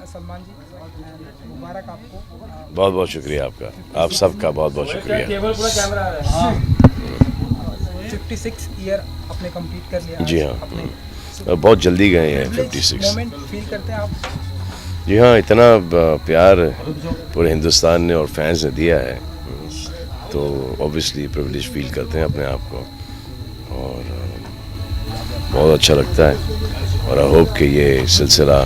सलमान जी, मुबारक आपको। बहुत बहुत शुक्रिया आपका, आप सबका बहुत बहुत शुक्रिया। 56 ईयर आपने कंप्लीट कर लिया। जी हाँ, बहुत जल्दी गए हैं 56। मोमेंट फील करते हैं आप? जी हाँ, इतना प्यार पूरे हिंदुस्तान ने और फैंस ने दिया है, तो ऑब्वियसली प्रिविलेज फील करते हैं अपने आप को, और बहुत अच्छा लगता है। और आई होप कि ये सिलसिला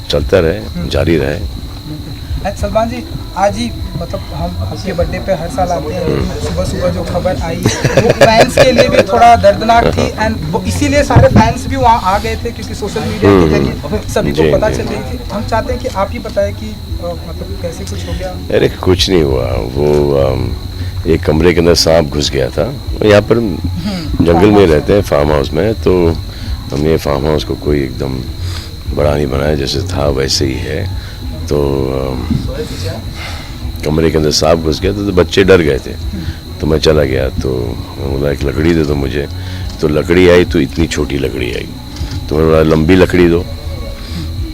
चलता रहे, जारी रहे। सलमान जी, आज ही मतलब हम आपके बर्थडे पे हर साल आते हैं, लेकिन सुबह सुबह जो खबर आई वो फैंस के लिए भी थोड़ा दर्दनाक थी, एंड वो इसीलिए सारे फैंस भी वहाँ आ गए थे क्योंकि सोशल मीडिया के जरिए सभी को पता चल रही थी। हम चाहते हैं कि आप ही बताएं कि मतलब कैसे कुछ हो गया। अरे कुछ नहीं हुआ, वो एक कमरे के अंदर सांप घुस गया था। यहाँ पर जंगल में रहते हैं, फार्म हाउस में, तो हमने फार्म हाउस को कोई एकदम बड़ा नहीं बनाया, जैसे था वैसे ही है। तो कमरे के अंदर सांप घुस गया तो बच्चे डर गए थे, तो मैं चला गया, तो बोला एक लकड़ी दे दो मुझे। तो लकड़ी आई तो इतनी छोटी लकड़ी आई, तो मैंने बोला लंबी लकड़ी दो।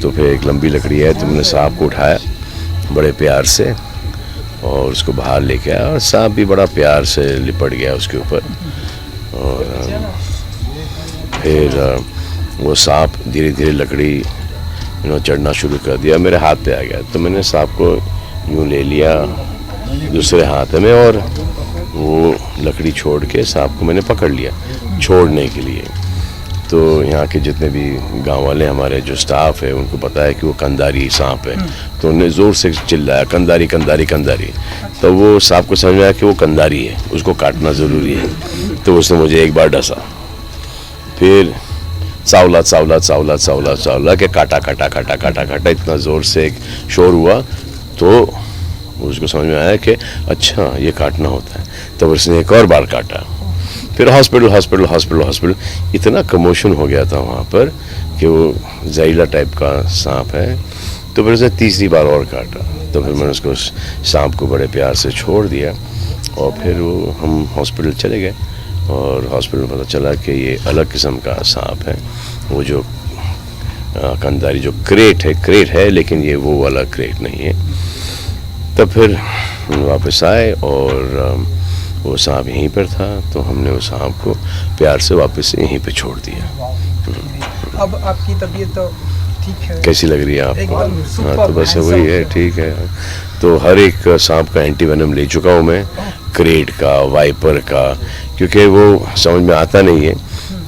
तो फिर एक लंबी लकड़ी आई, तो मैंने सांप को उठाया बड़े प्यार से और उसको बाहर लेके आया, और सांप भी बड़ा प्यार से लिपट गया उसके ऊपर। और फिर वो सांप धीरे धीरे लकड़ी चढ़ना शुरू कर दिया, मेरे हाथ पे आ गया। तो मैंने सांप को यूँ ले लिया दूसरे हाथ में, और वो लकड़ी छोड़ के सांप को मैंने पकड़ लिया छोड़ने के लिए। तो यहाँ के जितने भी गांव वाले हमारे जो स्टाफ है उनको पता है कि वो कंधारी सांप है, तो उन्होंने ज़ोर से चिल्लाया कंधारी कंधारी कंधारी। तो वो सांप को समझ में आया कि वो कंधारी है, उसको काटना ज़रूरी है। तो उसने मुझे एक बार डसा, फिर चावला चावला चावला चावला चावला के काटा काटा काटा काटा काटा, इतना ज़ोर से एक शोर हुआ, तो उसको समझ में आया कि अच्छा ये काटना होता है। तब उसने एक और बार काटा, फिर हॉस्पिटल हॉस्पिटल हॉस्पिटल हॉस्पिटल, इतना कमोशन हो गया था वहाँ पर कि वो जहरीला टाइप का सांप है। तो फिर उसने तीसरी बार और काटा, तो फिर मैंने उसको सांप को बड़े प्यार से छोड़ दिया, और फिर वो हम हॉस्पिटल चले गए, और हॉस्पिटल में पता चला कि ये अलग किस्म का सांप है। वो जो कंधारी जो क्रेट है, लेकिन ये वो वाला क्रेट नहीं है। तब फिर वापस आए और वो सांप यहीं पर था, तो हमने उस सांप को प्यार से वापस यहीं पे छोड़ दिया। अब आपकी तबीयत तो ठीक है? कैसी लग रही है आपको? हाँ, तो बस वही है, ठीक है। तो हर एक सांप का एंटीवेनम ले चुका हूँ मैं, क्रेट का, वाइपर का, क्योंकि वो समझ में आता नहीं है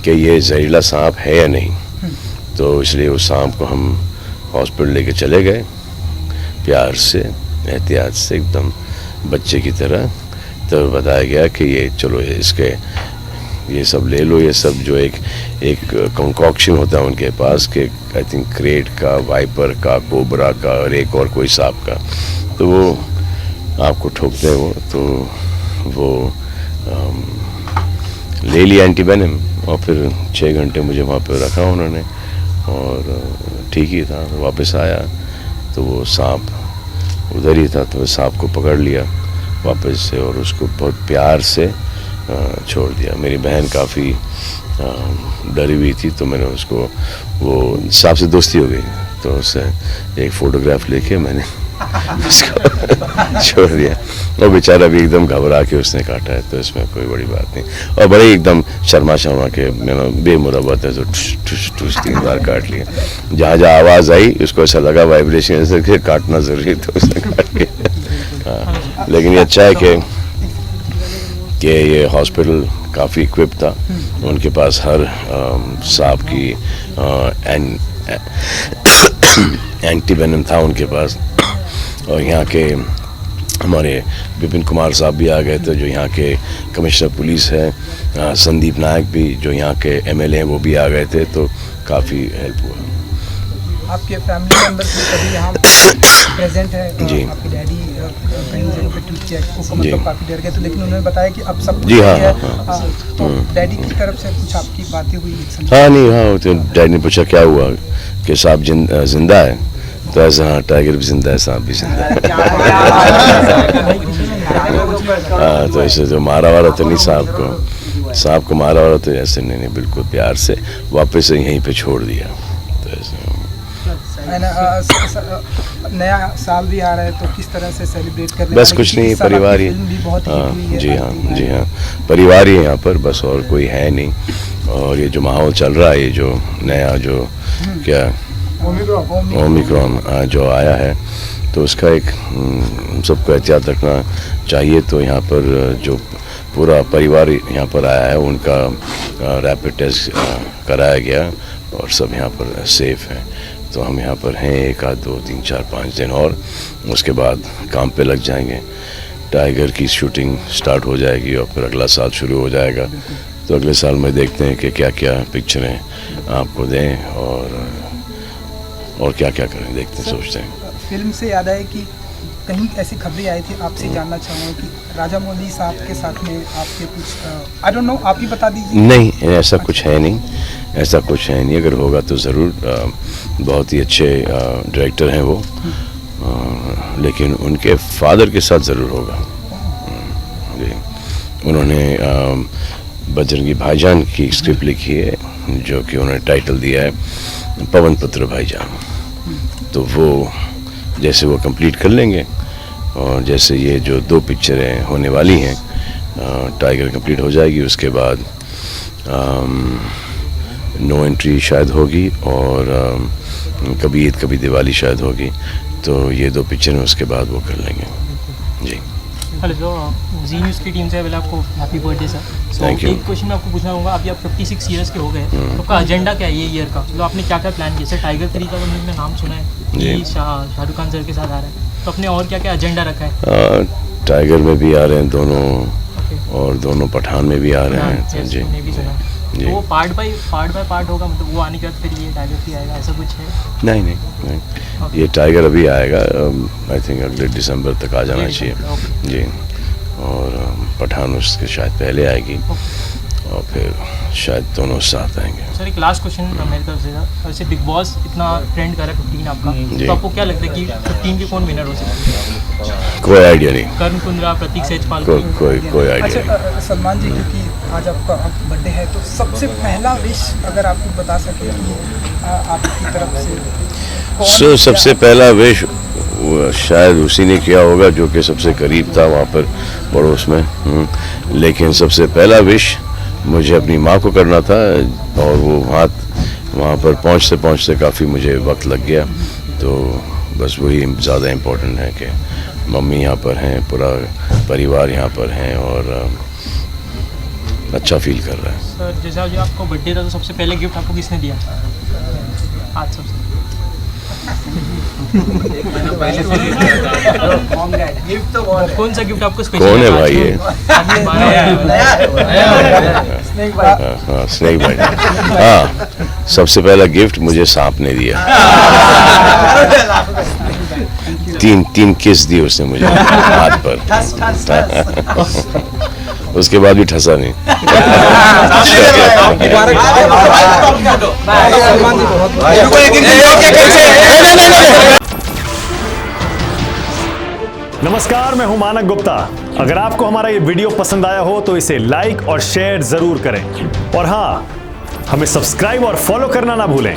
कि ये जहरीला सांप है या नहीं। तो इसलिए उस सांप को हम हॉस्पिटल लेके चले गए प्यार से, एहतियात से, एकदम बच्चे की तरह। तो बताया गया कि ये चलो इसके ये सब ले लो, ये सब जो एक कंकॉक्शन होता है उनके पास कि आई थिंक क्रेट का, वाइपर का, कोबरा का और एक और कोई सांप का, तो वो आपको ठोकते हैं वो, तो वो ले लिया एंटीवेनम, और फिर 6 घंटे मुझे वहाँ पे रखा उन्होंने, और ठीक ही था। वापस आया तो वो सांप उधर ही था, तो सांप को पकड़ लिया वापस से, और उसको बहुत प्यार से छोड़ दिया। मेरी बहन काफ़ी डरी हुई थी, तो मैंने उसको, वो सांप से दोस्ती हो गई, तो उससे एक फ़ोटोग्राफ लेके मैंने उसको छोड़ दिया। और बेचारा भी एकदम घबरा के उसने काटा है, तो इसमें कोई बड़ी बात नहीं। और बड़े एकदम शर्मा के बेमुरवत है, तो ठुस ठुस 3 बार काट लिया। जहाँ जहाँ आवाज़ आई उसको ऐसा लगा वाइब्रेशन, ऐसे काटना ज़रूरी, तो उसने काट लिया। हाँ, लेकिन ये अच्छा है कि ये हॉस्पिटल काफ़ी इक्विप था, उनके पास हर सांप की एंटीवेनम था उनके पास। और यहाँ के हमारे विपिन कुमार साहब भी आ गए थे, जो यहाँ के कमिश्नर पुलिस है, संदीप नायक भी जो यहाँ के MLA हैं वो भी आ गए थे, तो काफ़ी हेल्प हुआ। आपके फैमिली मेंबर्स भी कभी यहाँ प्रेजेंट है? जी, आपके डैडी कहीं जगह पे ट्वीट किया को मतलब काफ़ी डर गए थे, लेकिन उन्होंने बताया कि अब सब जी हाँ, तो डैडी की तरफ से कुछ आपकी बातें हुई? हाँ नहीं, हाँ, तो डैडी ने पूछा क्या हुआ, कि साहब जिंदा है, तो ऐसा हाँ, टाइगर भी जिंदा है, सांप भी जिंदा है। हाँ, तो ऐसे तो मारा वाला तो नहीं सांप को मारा वाला तो ऐसे नहीं, बिल्कुल प्यार से वापस यहीं पे छोड़ दिया। तो ऐसे नया साल भी आ रहा है तो किस तरह से सेलिब्रेट कर रहे हैं? बस कुछ नहीं, परिवार ही। फिल्म भी बहुत हिट हुई है। जी हाँ, जी हाँ, परिवार ही है यहाँ पर, बस और कोई है नहीं। और ये जो माहौल चल रहा है, ये जो नया जो क्या ओमिक्रॉन जो आया है, तो उसका एक सबको एहतियात रखना चाहिए। तो यहाँ पर जो पूरा परिवार यहाँ पर आया है, उनका रैपिड टेस्ट कराया गया और सब यहाँ पर सेफ हैं। तो हम यहाँ पर हैं 1 आध 2 3 4 5 दिन, और उसके बाद काम पे लग जाएंगे। टाइगर की शूटिंग स्टार्ट हो जाएगी और फिर अगला साल शुरू हो जाएगा। तो अगले साल में देखते हैं कि क्या क्या पिक्चरें आपको दें और क्या क्या करें, देखते हैं, सोचते हैं। फिल्म से याद आया कि कहीं ऐसी खबरें आई थी, आपसे जानना चाहूँगा कि राजा मौली साहब के साथ में आपके कुछ आई डोंट नो, आप ही बता दीजिए। नहीं, ऐसा कुछ है नहीं, ऐसा कुछ है नहीं। अगर होगा तो ज़रूर, बहुत ही अच्छे डायरेक्टर हैं वो, लेकिन उनके फादर के साथ ज़रूर होगा। जी, उन्होंने बजरंगी भाईजान की स्क्रिप्ट लिखी है, जो कि उन्होंने टाइटल दिया है पवन पुत्र भाईजान। तो वो जैसे वो कंप्लीट कर लेंगे, और जैसे ये जो 2 पिक्चरें होने वाली हैं, टाइगर कंप्लीट हो जाएगी, उसके बाद नो एंट्री शायद होगी, और कभी ईद कभी दिवाली शायद होगी। तो ये 2 पिक्चरें उसके बाद वो कर लेंगे। जी, हेलो सर, जी न्यूज़ की टीम से पहले आपको happy birthday sir. Thank you. एक क्वेश्चन मैं आपको पूछना चाहूँगा, अभी आप 56 ईयर्स के हो गए, तो आपका एजेंडा क्या है ये ईयर का? मतलब आपने क्या क्या प्लान किया? सर टाइगर 3 का तो मैंने नाम सुना है जी। कि शाहरुख खान सर के साथ आ रहा है, तो आपने और क्या क्या एजेंडा रखा है? टाइगर में भी आ रहे हैं दोनों, ओके, और दोनों पठान में भी आ रहे हैं। yes, जी, मैंने भी सुना। जी। तो वो पार्ट बाय पार्ट होगा, मतलब वो आने के बाद फिर ये टाइगर 3 आएगा, ऐसा कुछ है? नहीं नहीं नहीं, ये टाइगर अभी आएगा, आई थिंक अगले दिसंबर तक आ जाना चाहिए। ओके। जी, और पठान उसके शायद पहले आएगी, और फिर शायद दोनों साथ आएंगे। सर एक लास्ट क्वेश्चन मेरी तरफ से था, वैसे बिग बॉस इतना ट्रेंड कर रहा है 15 आपका, जी। तो आपको क्या लगता है कि 15 के कौन विनर हो सकते हैं? कोई आइडिया नहीं, कर्ण कुंद्रा, प्रतीक सेजपाल? कोई आइडिया नहीं। अच्छा सलमान जी, क्योंकि आज आपका बर्थडे है, तो सबसे पहला विश अगर आप कुछ बता सकें कि आपकी तरफ से सबसे पहला विश शायद उसी ने किया होगा जो कि सबसे करीब था वहाँ पर पड़ोस में। लेकिन सबसे पहला विश मुझे अपनी माँ को करना था, और वो वहाँ पर पहुँचते काफ़ी मुझे वक्त लग गया। तो बस वही ज़्यादा इम्पोर्टेंट है कि मम्मी यहाँ पर हैं, पूरा परिवार यहाँ पर हैं, और अच्छा फील कर रहा है। सर जैसे आज आपका बर्थडे था, तो सबसे पहले गिफ्ट आपको किसने दिया आज सबसे? कौन सा गिफ्ट आपको स्पेशल? कौन है भाई ये? हाँ, स्नेक भाई। हाँ, सबसे पहला गिफ्ट मुझे सांप ने दिया। 3 किस दी उसने मुझे हाथ पर। उसके बाद भी ठसा नहीं। नमस्कार, मैं हूं मानक गुप्ता। अगर आपको हमारा ये वीडियो पसंद आया हो तो इसे लाइक और शेयर जरूर करें, और हाँ, हमें सब्सक्राइब और फॉलो करना ना भूलें,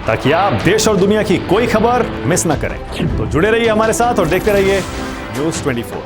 ताकि आप देश और दुनिया की कोई खबर मिस ना करें। तो जुड़े रहिए हमारे साथ और देखते रहिए न्यूज़ 24।